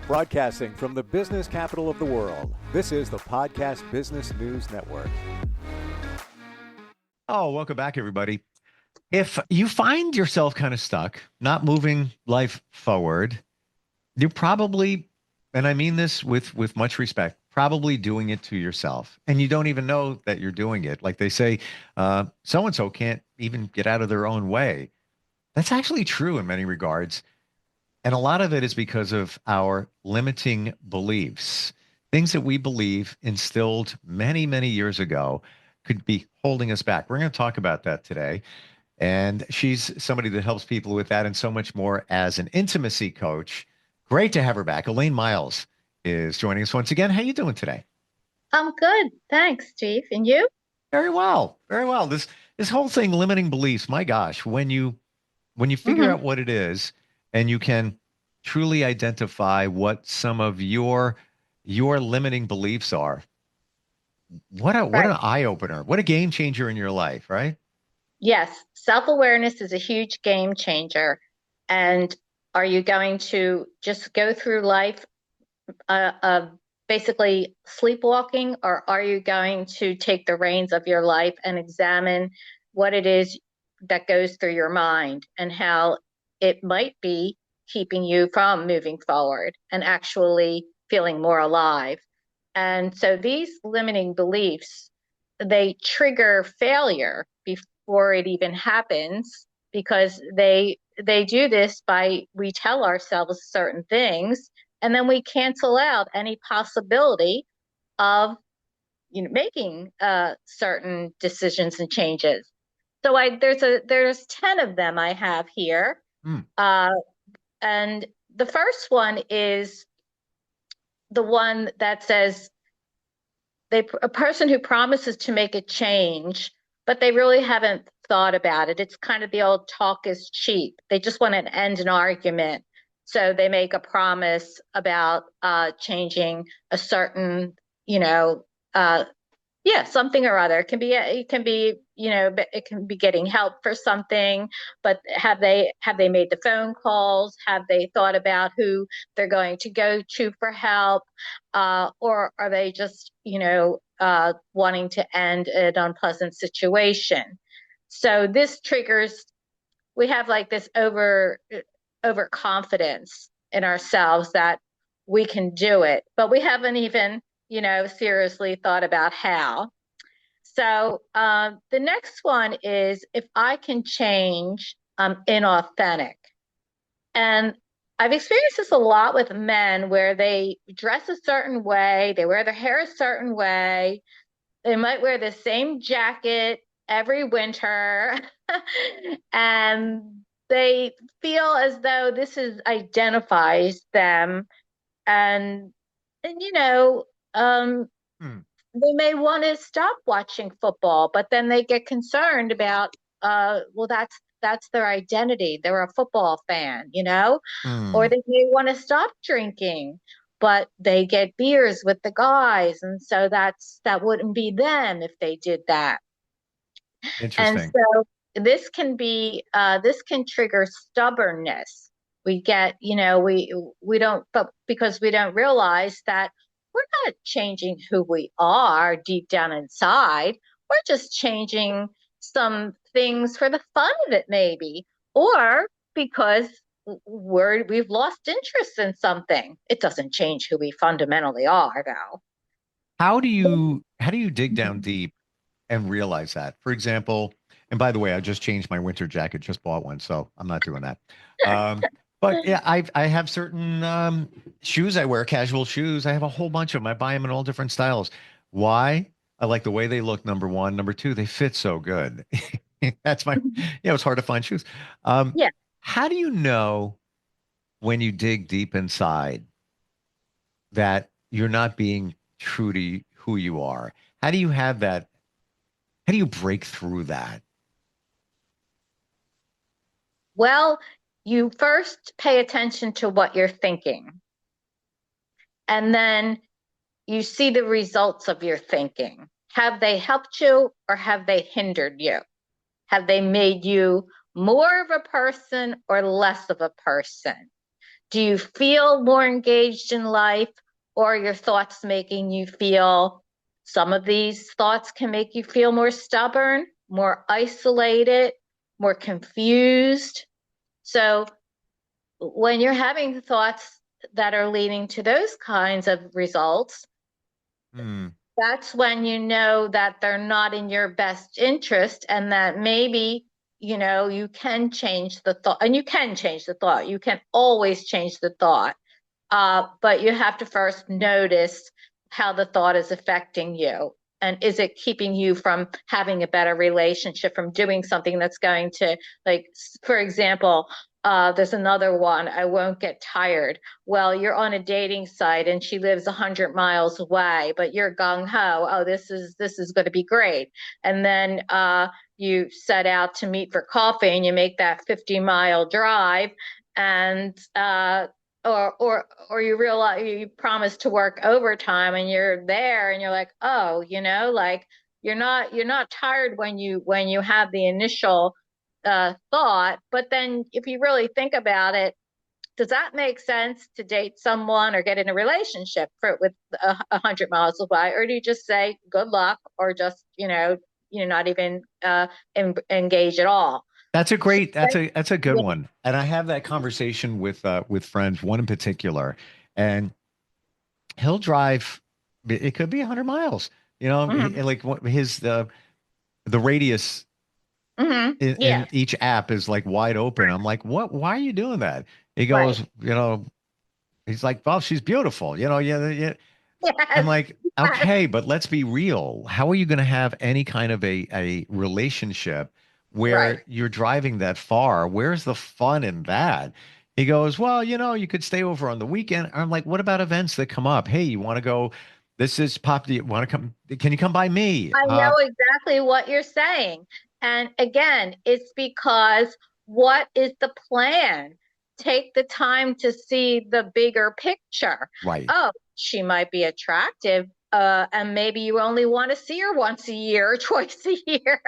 Broadcasting from the business capital of the world, this is the Podcast Business News Network. Oh, welcome back, everybody. If you find yourself kind of stuck, not moving life forward, you're probably, and I mean this with much respect, probably doing it to yourself. And you don't even know that you're doing it. Like they say, so-and-so can't even get out of their own way. That's actually true in many regards. And a lot of it is because of our limiting beliefs. Things that we believe instilled many, many years ago could be holding us back. We're going to talk about that today. And she's somebody that helps people with that and so much more as an intimacy coach. Great to have her back. Elaine Miles is joining us once again. How you doing today? I'm good. Thanks, Steve. And you? Very well. Very well. This whole thing, limiting beliefs, my gosh, when you figure out what it is and you can truly identify what some of your limiting beliefs are, what Right. an eye opener, what a game changer in your life, right? Yes, self-awareness is a huge game changer. And are you going to just go through life basically sleepwalking, or are you going to take the reins of your life and examine what it is that goes through your mind and how it might be keeping you from moving forward and actually feeling more alive? And so these limiting beliefs, they trigger failure before it even happens, because they do this by, we tell ourselves certain things and then we cancel out any possibility of making certain decisions and changes. So there's 10 of them I have here. Mm. Uh, and the first one is the one that says a person who promises to make a change, but they really haven't thought about it. It's kind of the old talk is cheap. They just want to end an argument. So they make a promise about changing a certain, you know, uh, yeah, something or other. It can be getting help for something, but have they made the phone calls? Have they thought about who they're going to go to for help? Or are they just, wanting to end an unpleasant situation? So this triggers, we have like this overconfidence in ourselves that we can do it, but we haven't even, seriously thought about how. So the next one is, if I can change, inauthentic. And I've experienced this a lot with men where they dress a certain way, they wear their hair a certain way, they might wear the same jacket every winter, and they feel as though this is identifies them. And and Mm. they may want to stop watching football, but then they get concerned about, well, that's their identity. They're a football fan, or Mm. they may want to stop drinking, but they get beers with the guys, and so that wouldn't be them if they did that. And Interesting. so this can trigger stubbornness. We get, we don't, but because we don't realize that we're not changing who we are deep down inside. We're just changing some things for the fun of it, maybe, or because we've lost interest in something. It doesn't change who we fundamentally are, though. How do you dig down deep and realize that? For example, and by the way, I just changed my winter jacket, just bought one, so I'm not doing that. Um, but yeah, I have certain shoes I wear, casual shoes. I have a whole bunch of them. I buy them in all different styles. Why? I like the way they look, number one. Number two, they fit so good. That's my, it's hard to find shoes. Um, Yeah. how do you know when you dig deep inside that you're not being true to who you are? How do you have that? How do you break through that? Well, you first pay attention to what you're thinking, and then you see the results of your thinking. Have they helped you or have they hindered you? Have they made you more of a person or less of a person? Do you feel more engaged in life, or are your thoughts making you feel? Some of these thoughts can make you feel more stubborn, more isolated, more confused. So when you're having thoughts that are leading to those kinds of results, Hmm. that's when you know that they're not in your best interest, and that maybe, you can change the thought, and you can change the thought. You can always change the thought. But you have to first notice how the thought is affecting you. And is it keeping you from having a better relationship, from doing something that's going to, like, for example, there's another one, I won't get tired. Well, you're on a dating site and she lives 100 miles away, but you're gung ho. Oh, this is going to be great. And then you set out to meet for coffee and you make that 50-mile drive, and or you realize you promise to work overtime and you're there and you're like, oh, like, you're not tired when you have the initial thought. But then if you really think about it, does that make sense to date someone or get in a relationship with 100 miles away? Or do you just say good luck, or just not even engage at all? That's a So, great, that's a good yeah. one. And I have that conversation with friends, one in particular, and he'll drive, it could be 100 miles. Hmm. Like his the radius in Yeah. each app is like wide open. I'm like, what? Why are you doing that? He Right. goes, he's like, well, she's beautiful. Yeah, yeah. I'm Yes. like, okay, but let's be real. How are you going to have any kind of a relationship Right. where you're driving that far? Where's the fun in that? He goes, well, you could stay over on the weekend. I'm like, what about events that come up? Hey, you want to go? This is pop. Do you want to come? Can you come by me? I know exactly what you're saying. And again, it's because, what is the plan? Take the time to see the bigger picture. Right. Oh, she might be attractive, and maybe you only want to see her once a year or twice a year.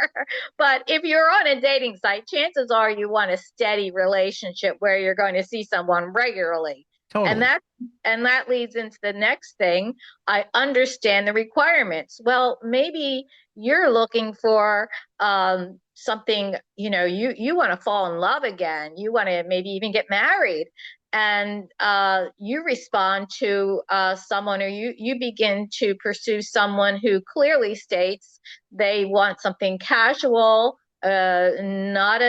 But if you're on a dating site, chances are you want a steady relationship where you're going to see someone regularly. And Totally. that and that leads into the next thing. I understand the requirements. Well, maybe you're looking for something, you want to fall in love again. You want to maybe even get married. And you respond to someone, or you begin to pursue someone who clearly states they want something casual, not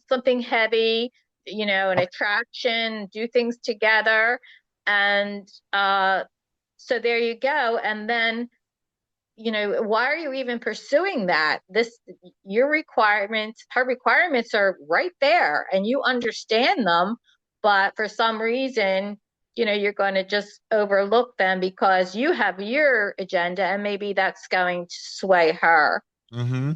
something heavy, an attraction, do things together. And so there you go. And then, why are you even pursuing that? Her requirements are right there and you understand them, but for some reason, you're going to just overlook them because you have your agenda, and maybe that's going to sway her. Mm-hmm.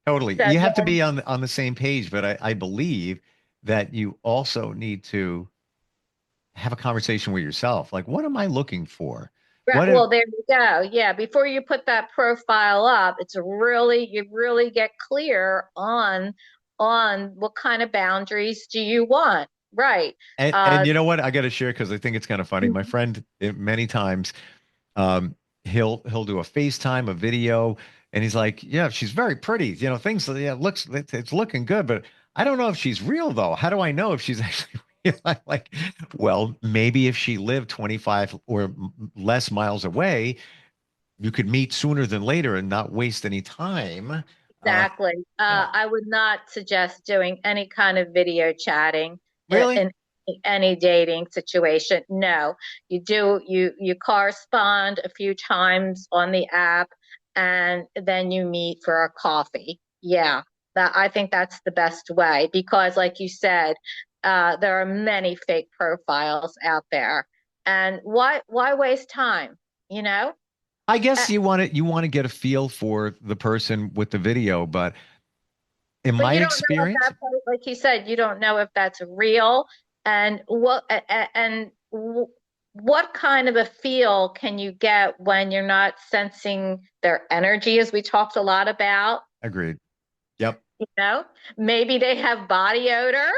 Totally. So You have to yeah. be on the same page, but I believe that you also need to have a conversation with yourself. Like, what am I looking for? Right. What if, Well, there you go. Yeah. Before you put that profile up, you really get clear on what kind of boundaries do you want. Right. and you know what? I got to share because I think it's kind of funny. My friend, many times, he'll do a FaceTime, a video, and he's like, "Yeah, she's very pretty. Things. Yeah, looks it's looking good, but I don't know if she's real though. How do I know if she's actually real?" I'm like, well, maybe if she lived 25 or less miles away, you could meet sooner than later and not waste any time. Uh, Exactly. yeah. I would not suggest doing any kind of video chatting Really? in any dating situation. No, you correspond a few times on the app, and then you meet for a coffee. Yeah, I think that's the best way, because, like you said, there are many fake profiles out there, and why waste time? You know? I Uh, guess you want to get a feel for the person with the video, but in But my you don't know if experience, like you said, you don't know if that's real, and what kind of a feel can you get when you're not sensing their energy, as we talked a lot about, agreed. Yep. you know? Maybe they have body odor.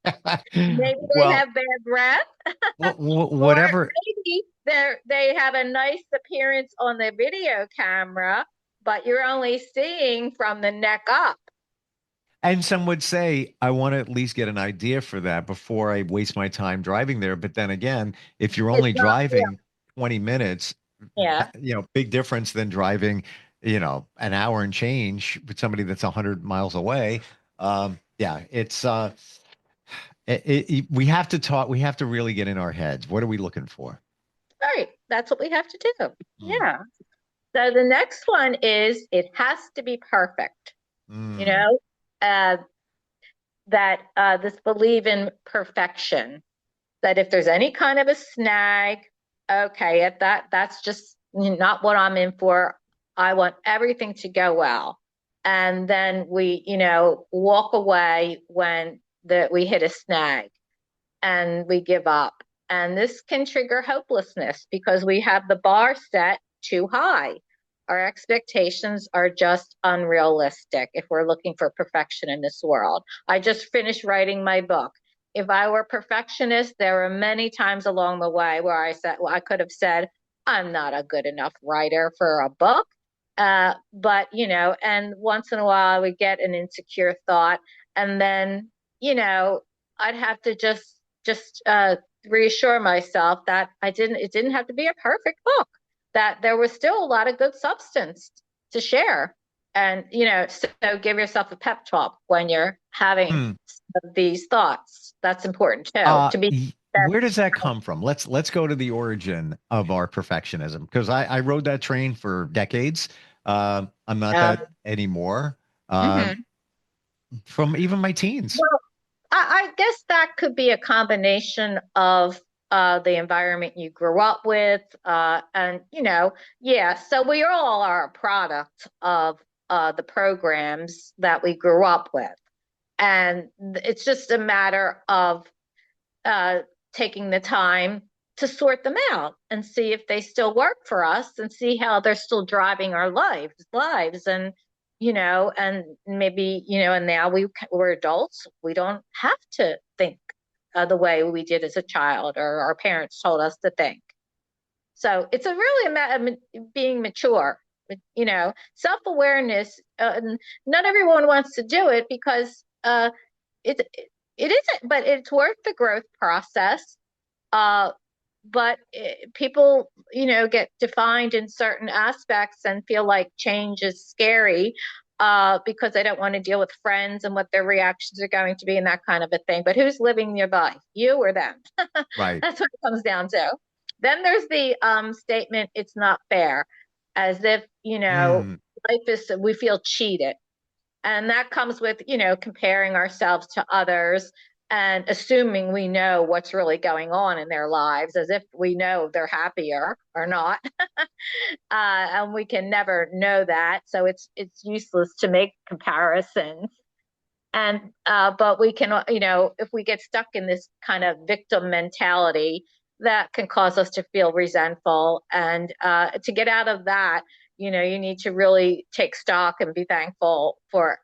Maybe they Well, have bad breath, or whatever. maybe they have a nice appearance on the video camera, but you're only seeing from the neck up. And some would say, I want to at least get an idea for that before I waste my time driving there. But then again, if you're It's only not real. driving 20 minutes, Yeah. big difference than driving, an hour and change with somebody that's 100 miles away. Yeah, we have to talk, we have to really get in our heads. What are we looking for? Right. That's what we have to do. Mm, Yeah. So the next one is it has to be perfect. You mm, know, uh, that this believe in perfection. That if there's any kind of a snag, okay, at that's just not what I'm in for. I want everything to go well. And then we, walk away when we hit a snag and we give up. And this can trigger hopelessness because we have the bar set too high. Our expectations are just unrealistic if we're looking for perfection in this world. I just finished writing my book. If I were a perfectionist, there were many times along the way where I said, well, I could have said, I'm not a good enough writer for a book. But, and once in a while I would get an insecure thought. And then, I'd have to just reassure myself that it didn't have to be a perfect book, that there was still a lot of good substance to share. And, so give yourself a pep talk when you're having mm. these thoughts. That's important too, to be. Where does that come from? Let's go to the origin of our perfectionism because I rode that train for decades. I'm not Um, that anymore. Uh, mhm. from even my teens. Well, I guess that could be a combination of the environment you grew up with, and yeah. So we all are a product of the programs that we grew up with, and it's just a matter of uh, taking the time to sort them out and see if they still work for us and see how they're still driving our lives and and maybe and now we're adults, we don't have to think the way we did as a child or our parents told us to think. So it's a really a matter of being mature, self-awareness. Not everyone wants to do it because it it isn't, but it's worth the growth process. Uh, but people, get defined in certain aspects and feel like change is scary because they don't want to deal with friends and what their reactions are going to be and that kind of a thing. But who's living nearby, you or them? Right. That's what it comes down to. Then there's the statement, it's not fair, as if, Mm, life is, we feel cheated. And that comes with, comparing ourselves to others and assuming we know what's really going on in their lives as if we know they're happier or not. And we can never know that. So it's useless to make comparisons. And but we can, if we get stuck in this kind of victim mentality, that can cause us to feel resentful. And to get out of that, you need to really take stock and be thankful for,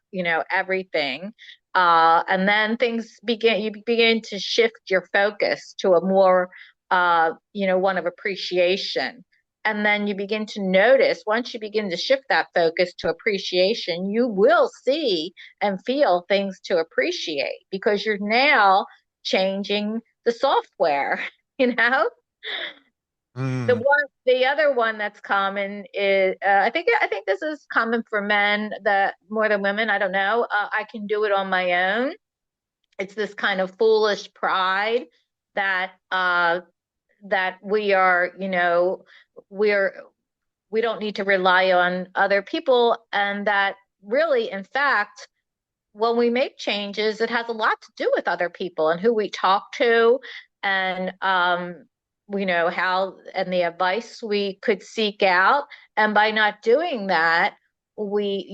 everything. And then you begin to shift your focus to a more, one of appreciation. And then you begin to notice, once you begin to shift that focus to appreciation, you will see and feel things to appreciate because you're now changing the software, you know? mm. The other one that's common is I think this is common for men that more than women. I don't know. I can do it on my own. It's this kind of foolish pride that that we are, we're we don't need to rely on other people, and that really, in fact, when we make changes, it has a lot to do with other people and who we talk to, and how and the advice we could seek out. And by not doing that, we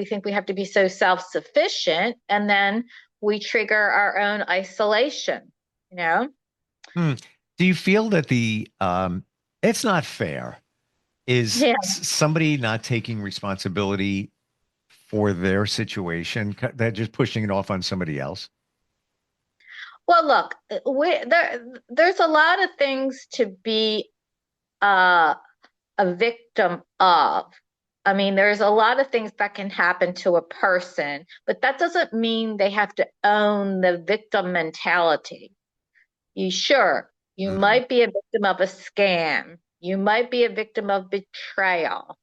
think we have to be so self-sufficient, and then we trigger our own isolation, you know? Mm. Do you feel that the it's not fair is Yeah. somebody not taking responsibility for their situation? They're just pushing it off on somebody else. Well, look, there's a lot of things to be uh, a victim of. I mean, there's a lot of things that can happen to a person, but that doesn't mean they have to own the victim mentality. You Mhm. might be a victim of a scam, you might be a victim of betrayal,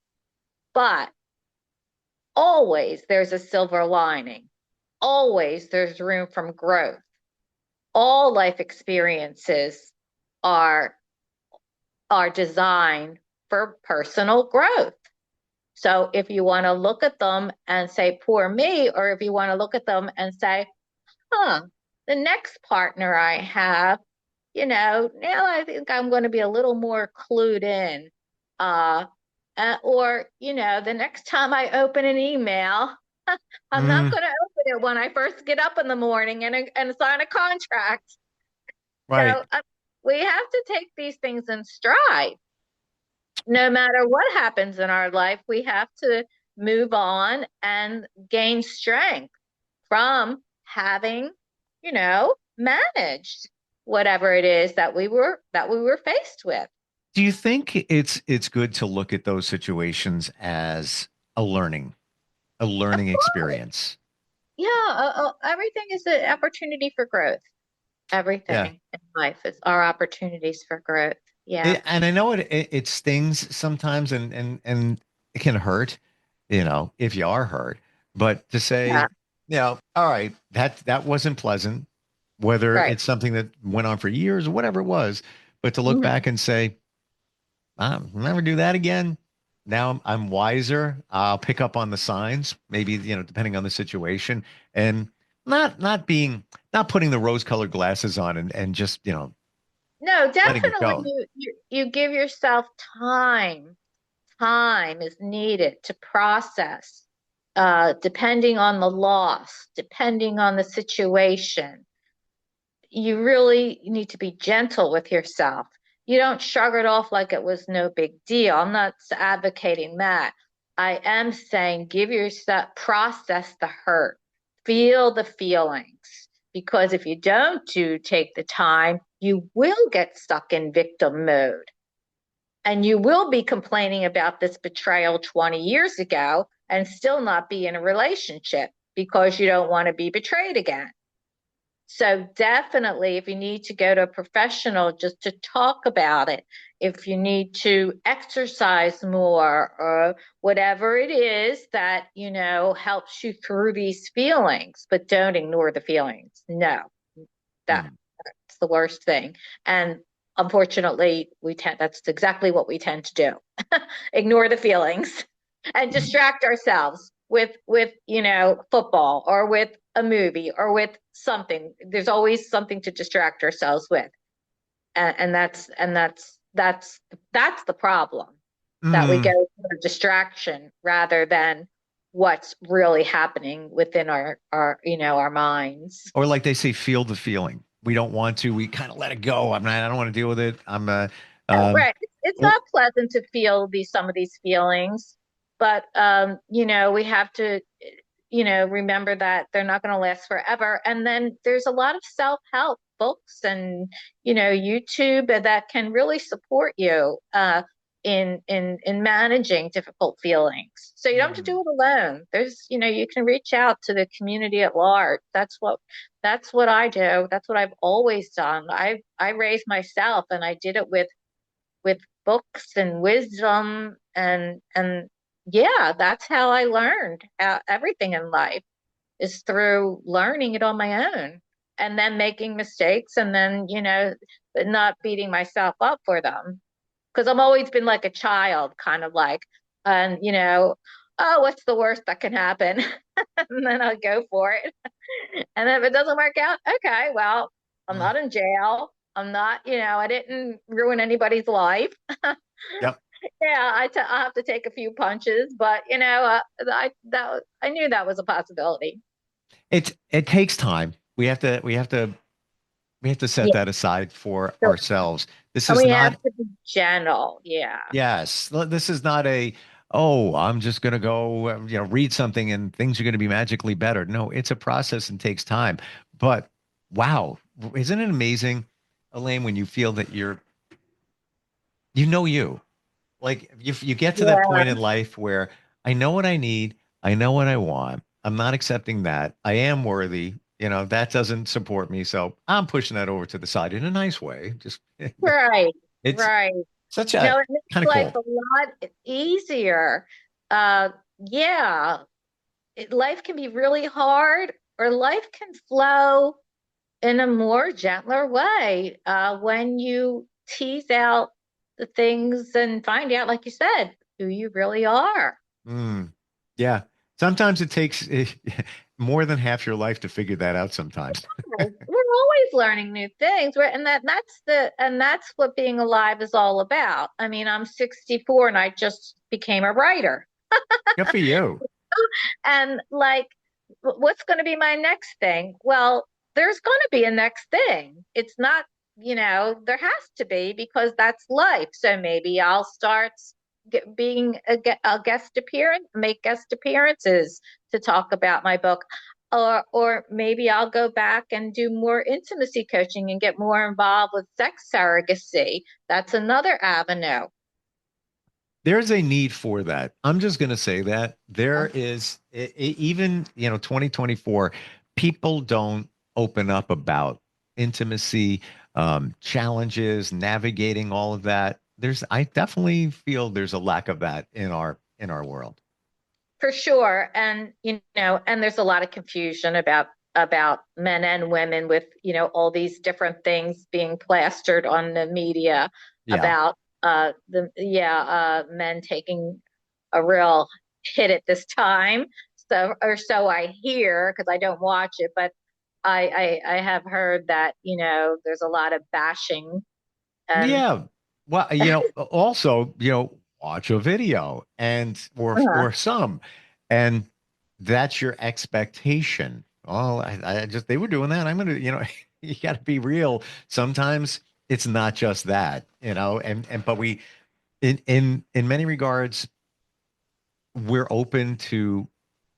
but always there's a silver lining. Always there's room for growth. All life experiences are are designed for personal growth. So if you want to look at them and say, poor me, or if you want to look at them and say, huh, the next partner I have, now I think I'm going to be a little more clued in. Uh, or, the next time I open an email, I'm not Mm, going to open it when I first get up in the morning and sign a contract. right. So we have to take these things in stride. No matter what happens in our life, we have to move on and gain strength from having, managed whatever it is that we were faced with. Do you think it's good to look at those situations as a Of learning course. experience? Yeah, everything is an opportunity for growth. Yeah. Everything in life is our opportunities for growth. Yeah. And I know it stings sometimes and it can hurt, if you are hurt. But to Yeah. say, all right, that wasn't pleasant, whether Right. it's something that went on for years or whatever it was, but to look Mhm. back and say, I'll never do that again. Now I'm wiser. I'll pick up on the signs, maybe, depending on the situation, and not putting the rose-colored glasses on and just, No, letting it definitely go. you give yourself time. Time is needed to process, depending on the loss, depending on the situation. You really need to be gentle with yourself. You don't shrug it off like it was no big deal. I'm not advocating that. I am saying give yourself, process the hurt, feel the feelings. Because if you don't take the time, you will get stuck in victim mode. And you will be complaining about this betrayal 20 years ago and still not be in a relationship because you don't want to be betrayed again. So definitely, if you need to go to a professional just to talk about it, if you need to exercise more or whatever it is that, helps you through these feelings, but don't ignore the feelings. No, that Mm. that's the worst thing. And unfortunately, that's exactly what we tend to do. Ignore the feelings and distract ourselves with football or with a movie or with something. There's always something to distract ourselves with. And that's the problem, that we go Mm. for distraction rather than what's really happening within our minds. Or like they say, feel the feeling. We don't want to. We kind of let it go. I don't want to deal with it. Oh, Um, right. It's or, not pleasant to feel some of these feelings, but we have to, remember that they're not going to last forever. And then there's a lot of self-help books and YouTube that can really support you in managing difficult feelings. So you don't have to Mm. do it alone. You can reach out to the community at large. That's what I do. That's what I've always done. I raised myself, and I did it with books and wisdom and yeah, that's how I learned everything in life, is through learning it on my own and then making mistakes and then not beating myself up for them, because I've always been like a child, kind of like, and oh, what's the worst that can happen? And then I'll go for it. And if it doesn't work out, okay, well, I'm Mm. not in jail. I'm not, I didn't ruin anybody's life. Yep. Yeah, I'll have to take a few punches, but I knew that was a possibility. It takes time. We have to set Yeah, that aside for sure. ourselves. This And is we have not, to be gentle. Yeah. yes, this is not oh, I'm just going to go, read something and things are going to be magically better. No, it's a process and takes time. But wow, isn't it amazing, Elaine, when you feel that you know you, like you get to that Yeah. point in life where I know what I need, I know what I want. I'm not accepting that. I am worthy. That doesn't support me, so I'm pushing that over to the side in a nice way. Just Right. it's Right. such You a know, it makes kind of life cool. a lot easier. Yeah, life can be really hard, or life can flow in a more gentler way when you tease out the things and find out, like you said, who you really are. Mm, yeah. Sometimes it takes more than half your life to figure that out sometimes. We're always learning new things, right? And that's what being alive is all about. I mean, I'm 64 and I just became a writer. Good for you. And like, what's going to be my next thing? Well, there's going to be a next thing. It's not, there has to be because that's life. So maybe I'll start being a guest appearance, make guest appearances to talk about my book. Or maybe I'll go back and do more intimacy coaching and get more involved with sex surrogacy. That's another avenue. There's a need for that. I'm just going to say that there is even, 2024, people don't open up about intimacy, challenges, navigating all of that. I definitely feel there's a lack of that in our world. For sure. And, and there's a lot of confusion about men and women with, all these different things being plastered on the media Yeah. about men taking a real hit at this time. So I hear because I don't watch it, but I have heard that, there's a lot of bashing and Yeah. Well, also, watch a video and or some, and that's your expectation. Oh, I just they were doing that. I'm gonna, you got to be real. Sometimes it's not just that, and but we in many regards we're open to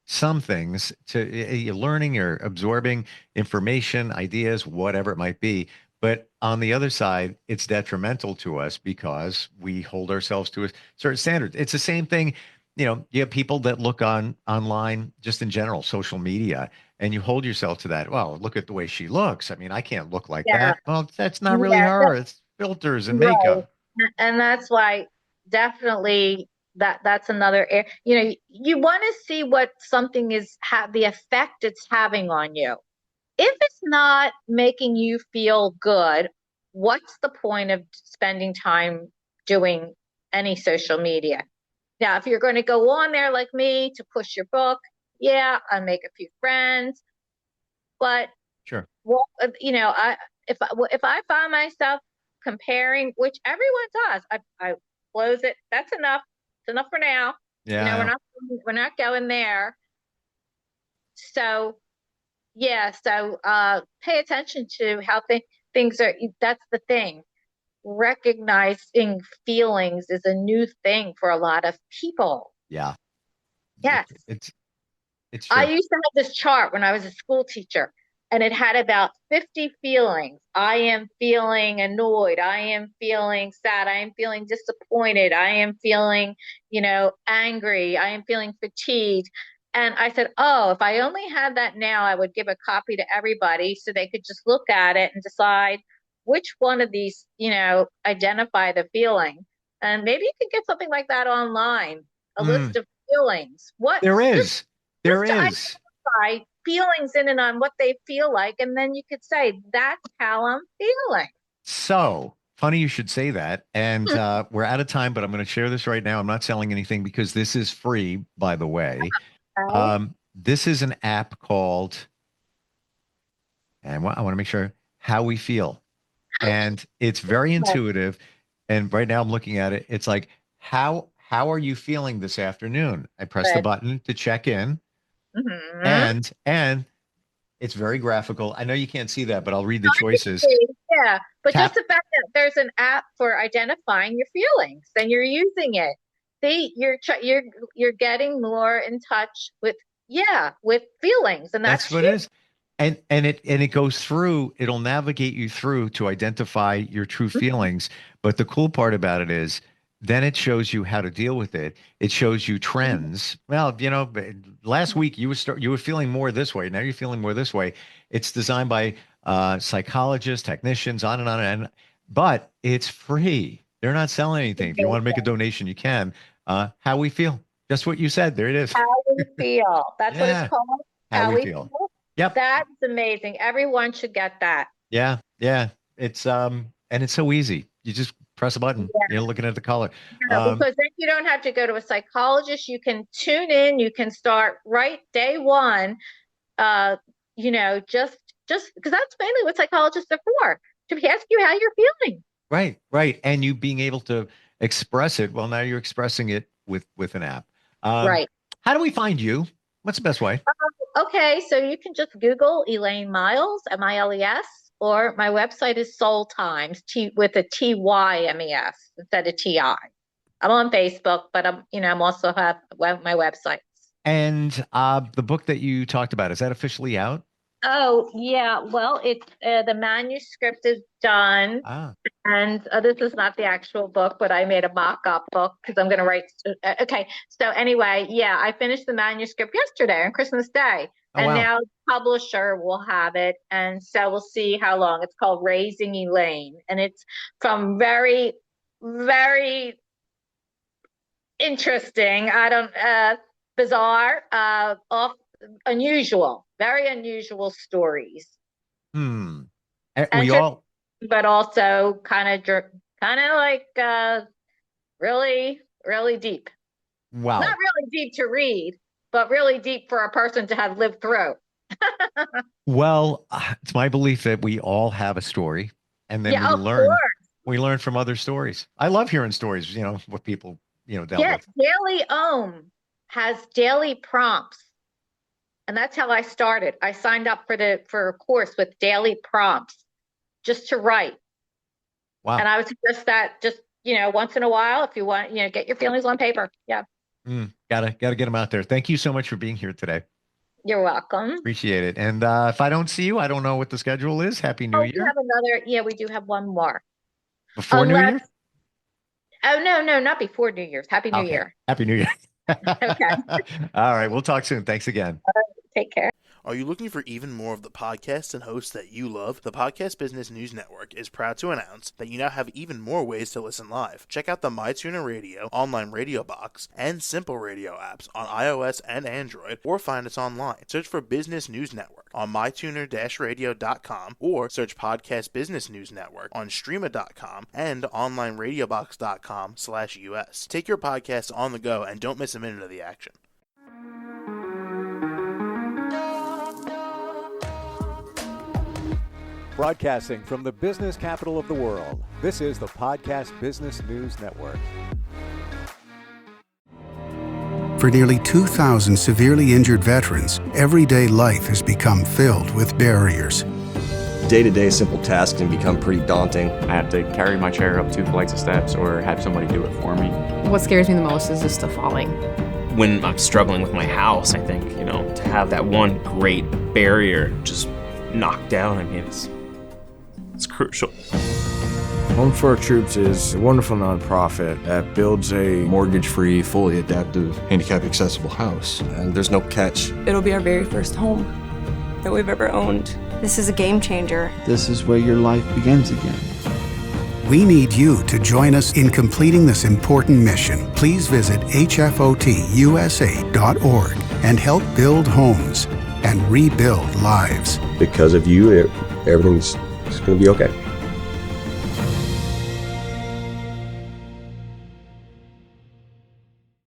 some things to learning or absorbing information, ideas, whatever it might be. But on the other side, it's detrimental to us because we hold ourselves to a certain standard. It's the same thing. You have people that look online just in general, social media, and you hold yourself to that. Well, look at the way she looks. I mean, I can't look like yeah, that. Well, that's not really yeah, her. It's filters and right. makeup. And that's why definitely that's another you want to see what something is the effect it's having on you. If it's not making you feel good, what's the point of spending time doing any social media? Now, if you're going to go on there like me to push your book, yeah, I make a few friends, but Sure. well, I if I find myself comparing, which everyone does, I close it. That's enough. It's enough for now. Yeah. We're not going there. So yeah, so pay attention to how things are. That's the thing. Recognizing feelings is a new thing for a lot of people. Yeah. It, Yes. it's I true. used to have this chart when I was a school teacher, and it had about 50 feelings. I am feeling annoyed. I am feeling sad. I am feeling disappointed. I am feeling, angry. I am feeling fatigued. And I said, oh, if I only had that now, I would give a copy to everybody so they could just look at it and decide which one of these, identify the feeling. And maybe you could get something like that online, a list Mm, of feelings. What there just is. There just to is. identify feelings in and on what they feel like, and then you could say, that's how I'm feeling. So funny you should say that. And we're out of time, but I'm going to share this right now. I'm not selling anything because this is free, by the way. Okay. This is an app called, and I want to make sure how we feel. And it's very intuitive. And right now I'm looking at it. It's like, how are you feeling this afternoon? I press the Good. button to check in, Mm-hmm. and it's very graphical. I know you can't see that, but I'll read the choices. Yeah, but just Tap. the fact that there's an app for identifying your feelings and you're using it. See, you're getting more in touch with, yeah, with feelings, and That's that's what it huge. is. And it goes through, it'll navigate you through to identify your true feelings. But the cool part about it is then it shows you how to deal with it. It shows you trends. Well, last week you were feeling more this way. Now you're feeling more this way. It's designed by psychologists, technicians, on and on but it's free. They're not selling anything. If you want to make a donation, you can. How we feel. Just what you said. There it is. How we feel. That's what Yeah. it's called. How we feel. Yep. That's amazing. Everyone should get that. Yeah. It's and it's so easy. You just press a button. Yeah. You're looking at the color. Because then you don't have to go to a psychologist. You can tune in. You can start right day one. Just because that's mainly what psychologists are for, to ask you how you're feeling. Right. And you being able to express it. Well, now you're expressing it with an app. Right. How do we find you? What's the best way? Okay, so you can just Google Elaine Miles, Miles, or my website is Soul Tymes, with a TYMES instead of TI. I'm on Facebook, but I'm also have my websites. And the book that you talked about, is that officially out? Oh yeah, well, it's the manuscript is done, and this is not the actual book, but I made a mock-up book because I'm going to write. Okay, so anyway, yeah, I finished the manuscript yesterday on Christmas Day, and now the publisher will have it, and so we'll see how long. It's called Raising Elaine, and it's from very, very interesting. Bizarre, unusual, very unusual stories. But also kind of like really, really deep. Wow. Not really deep to read, but really deep for a person to have lived through. Well, it's my belief that we all have a story, and then we learn from other stories. I love hearing stories, what people, dealt with. Daily Ohm has daily prompts. And that's how I started. I signed up for a course with daily prompts just to write. Wow. And I would suggest that just, once in a while, if you want, get your feelings on paper. Yeah. Gotta get them out there. Thank you so much for being here today. You're welcome. Appreciate it. And if I don't see you, I don't know what the schedule is. Happy New Year. We do have one more. Before New Year? Oh, no, not before New Year's. Happy New Year. Happy New Year. Okay. All right. We'll talk soon. Thanks again. Take care. Are you looking for even more of the podcasts and hosts that you love? The Podcast Business News Network is proud to announce that you now have even more ways to listen live. Check out the MyTuner Radio, online radio box, and Simple Radio apps on iOS and Android, or find us online. Search for Business News Network on mytuner-radio.com, or search Podcast Business News Network on streama.com and onlineradiobox.com/US. Take your podcast on the go and don't miss a minute of the action. Broadcasting from the business capital of the world, this is the Podcast Business News Network. For nearly 2,000 severely injured veterans, everyday life has become filled with barriers. Day-to-day simple tasks can become pretty daunting. I have to carry my chair up 2 flights of steps or have somebody do it for me. What scares me the most is just the falling. When I'm struggling with my house, I think, to have that one great barrier just knocked down, it's crucial. Home for Our Troops is a wonderful nonprofit that builds a mortgage-free, fully adaptive, handicap-accessible house. And there's no catch. It'll be our very first home that we've ever owned. This is a game changer. This is where your life begins again. We need you to join us in completing this important mission. Please visit hfotusa.org and help build homes and rebuild lives. Because of you, everything's going to be okay.